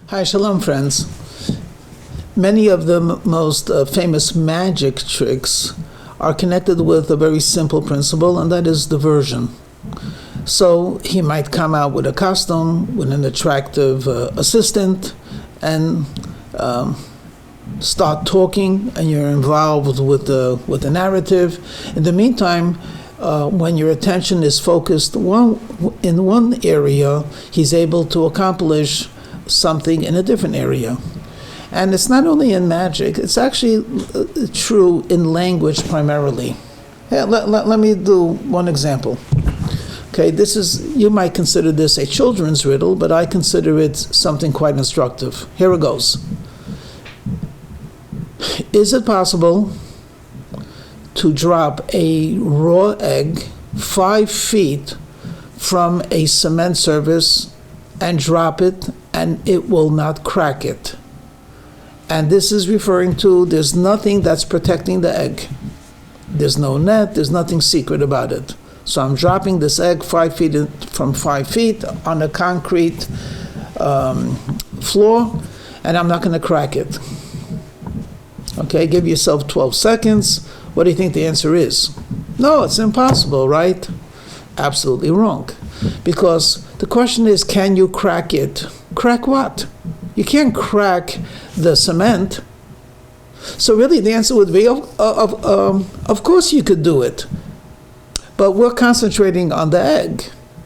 Hi, shalom, friends. Many of the most famous magic tricks are connected with a very simple principle, and that is diversion. So he might come out with a costume, with an attractive assistant, and start talking, and you're involved with the narrative. In the meantime, when your attention is focused in one area, he's able to accomplish something in a different area. And it's not only in magic, it's actually true in language primarily. Yeah, let me do one example. Okay, you might consider this a children's riddle, but I consider it something quite instructive. Here it goes. Is it possible to drop a raw egg 5 feet from a cement surface and drop it, and it will not crack it? And this is referring to there's nothing that's protecting the egg. There's no net, there's nothing secret about it. So I'm dropping this egg 5 feet from 5 feet on a concrete floor, and I'm not going to crack it. Okay, give yourself 12 seconds. What do you think the answer is? No, it's impossible, right? Absolutely wrong. Because the question is, can you crack it? Crack what? You can't crack the cement. So really the answer would be, of course you could do it. But we're concentrating on the egg.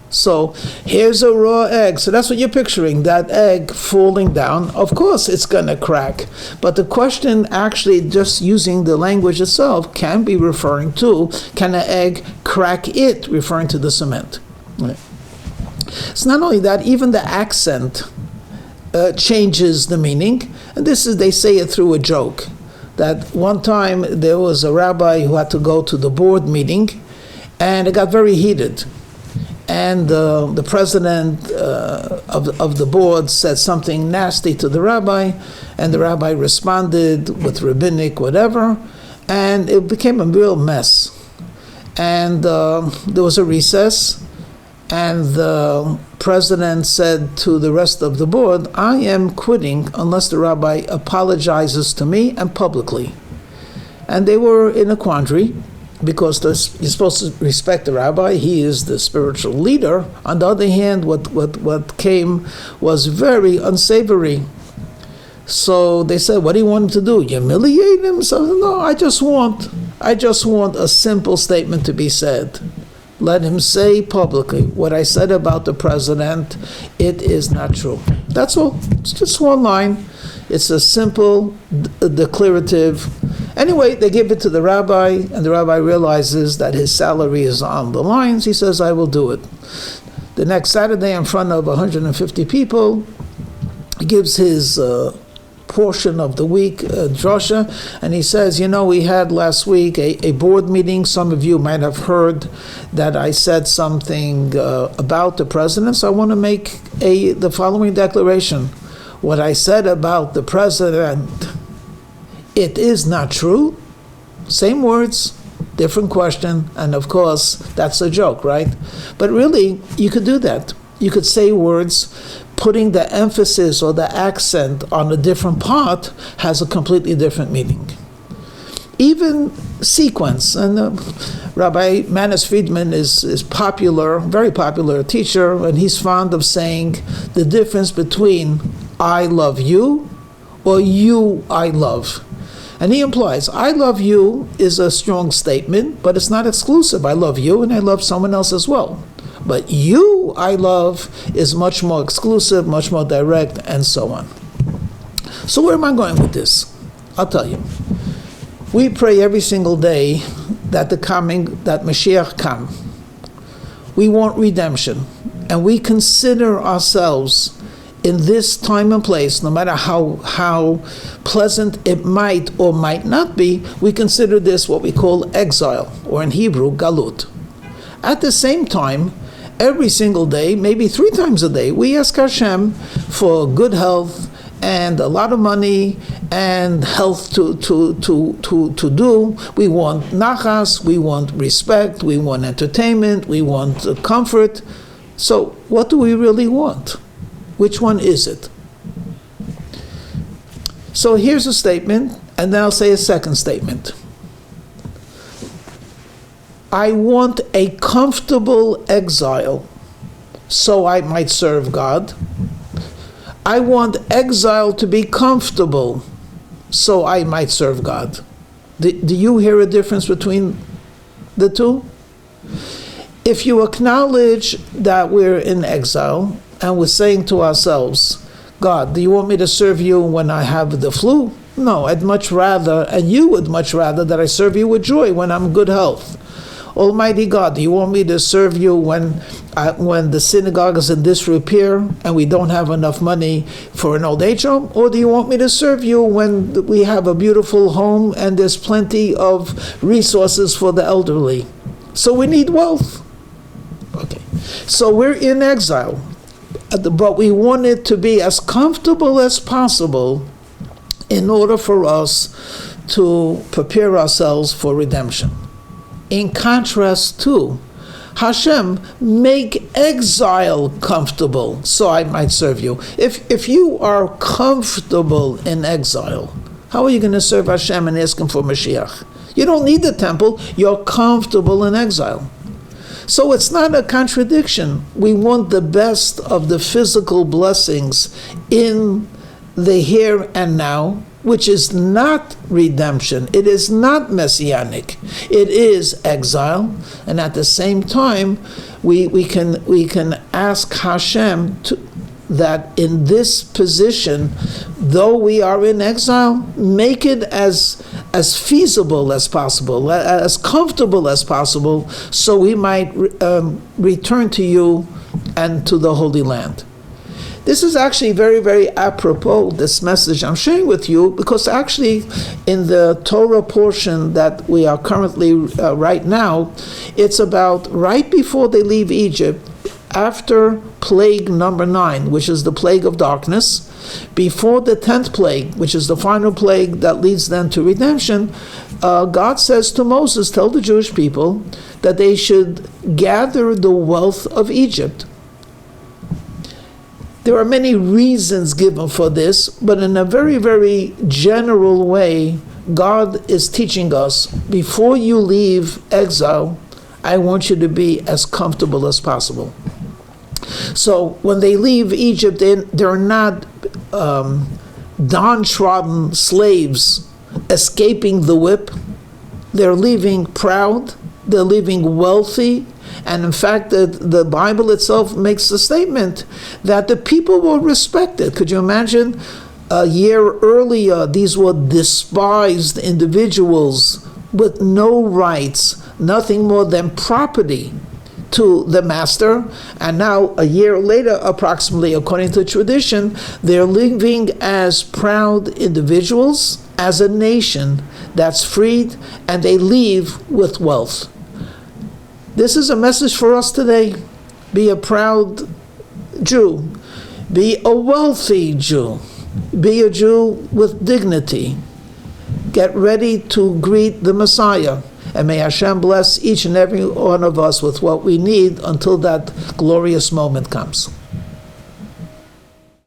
So here's a raw egg. So that's what you're picturing, that egg falling down. Of course it's going to crack. But the question actually, just using the language itself, can be referring to, can an egg crack it, referring to the cement. Right. It's not only that, even the accent changes the meaning. And they say it through a joke. That one time there was a rabbi who had to go to the board meeting, and it got very heated. And the president of the board said something nasty to the rabbi, and the rabbi responded with rabbinic whatever, and it became a real mess. And there was a recess, and the president said to the rest of the board, I am quitting unless the rabbi apologizes to me and publicly. And they were in a quandary, because you're supposed to respect the rabbi. He is the spiritual leader. On the other hand, what came was very unsavory. So they said, what do you want him to do? Humiliate him? So, no, I just want a simple statement to be said. Let him say publicly, what I said about the president, it is not true. That's all. It's just one line. It's a simple declarative. Anyway, they give it to the rabbi, and the rabbi realizes that his salary is on the lines. He says, I will do it. The next Saturday, in front of 150 people, he gives his portion of the week, drasha, and he says, we had last week a board meeting. Some of you might have heard that I said something about the president, so I want to make the following declaration. What I said about the president, it is not true. Same words, different question, and of course, that's a joke, right? But really, you could do that. You could say words, putting the emphasis or the accent on a different part has a completely different meaning. Even sequence, and Rabbi Manis Friedman is popular, very popular teacher, and he's fond of saying the difference between I love you or you I love. And he implies, I love you is a strong statement, but it's not exclusive. I love you and I love someone else as well. But you I love is much more exclusive, much more direct, and so on. So where am I going with this? I'll tell you. We pray every single day that Mashiach come. We want redemption. And we consider ourselves in this time and place, no matter how pleasant it might or might not be, we consider this what we call exile, or in Hebrew, galut. At the same time, every single day, maybe 3 times a day, we ask Hashem for good health and a lot of money and health to do. We want nachas, we want respect, we want entertainment, we want comfort. So what do we really want? Which one is it? So here's a statement, and then I'll say a second statement. I want a comfortable exile so I might serve God. I want exile to be comfortable so I might serve God. Do you hear a difference between the two? If you acknowledge that we're in exile and we're saying to ourselves, God, do you want me to serve you when I have the flu? No, I'd much rather, and you would much rather, that I serve you with joy when I'm in good health. Almighty God, do you want me to serve you when the synagogue is in disrepair and we don't have enough money for an old age home? Or do you want me to serve you when we have a beautiful home and there's plenty of resources for the elderly? So we need wealth. Okay, so we're in exile, but we want it to be as comfortable as possible in order for us to prepare ourselves for redemption. In contrast to Hashem, make exile comfortable so I might serve you. If you are comfortable in exile, how are you going to serve Hashem and ask Him for Mashiach? You don't need the temple, you're comfortable in exile. So it's not a contradiction. We want the best of the physical blessings in the here and now, which is not redemption. It is not messianic. It is exile. And at the same time, we can ask Hashem that in this position, though we are in exile, make it as feasible as possible, as comfortable as possible, so we might return to you and to the Holy Land. This is actually very, very apropos, this message I'm sharing with you, because actually in the Torah portion that we are currently right now, it's about right before they leave Egypt, after plague number 9, which is the plague of darkness, before the 10th plague, which is the final plague that leads them to redemption, God says to Moses, tell the Jewish people that they should gather the wealth of Egypt. There are many reasons given for this, but in a very, very general way, God is teaching us, before you leave exile, I want you to be as comfortable as possible. So when they leave Egypt, they're not downtrodden slaves escaping the whip. They're leaving proud, they're leaving wealthy, and in fact, the Bible itself makes the statement that the people were respected. Could you imagine? A year earlier, these were despised individuals with no rights, nothing more than property to the master. And now, a year later, approximately, according to tradition, they're living as proud individuals, as a nation that's freed, and they leave with wealth. This is a message for us today. Be a proud Jew. Be a wealthy Jew. Be a Jew with dignity. Get ready to greet the Messiah. And may Hashem bless each and every one of us with what we need until that glorious moment comes.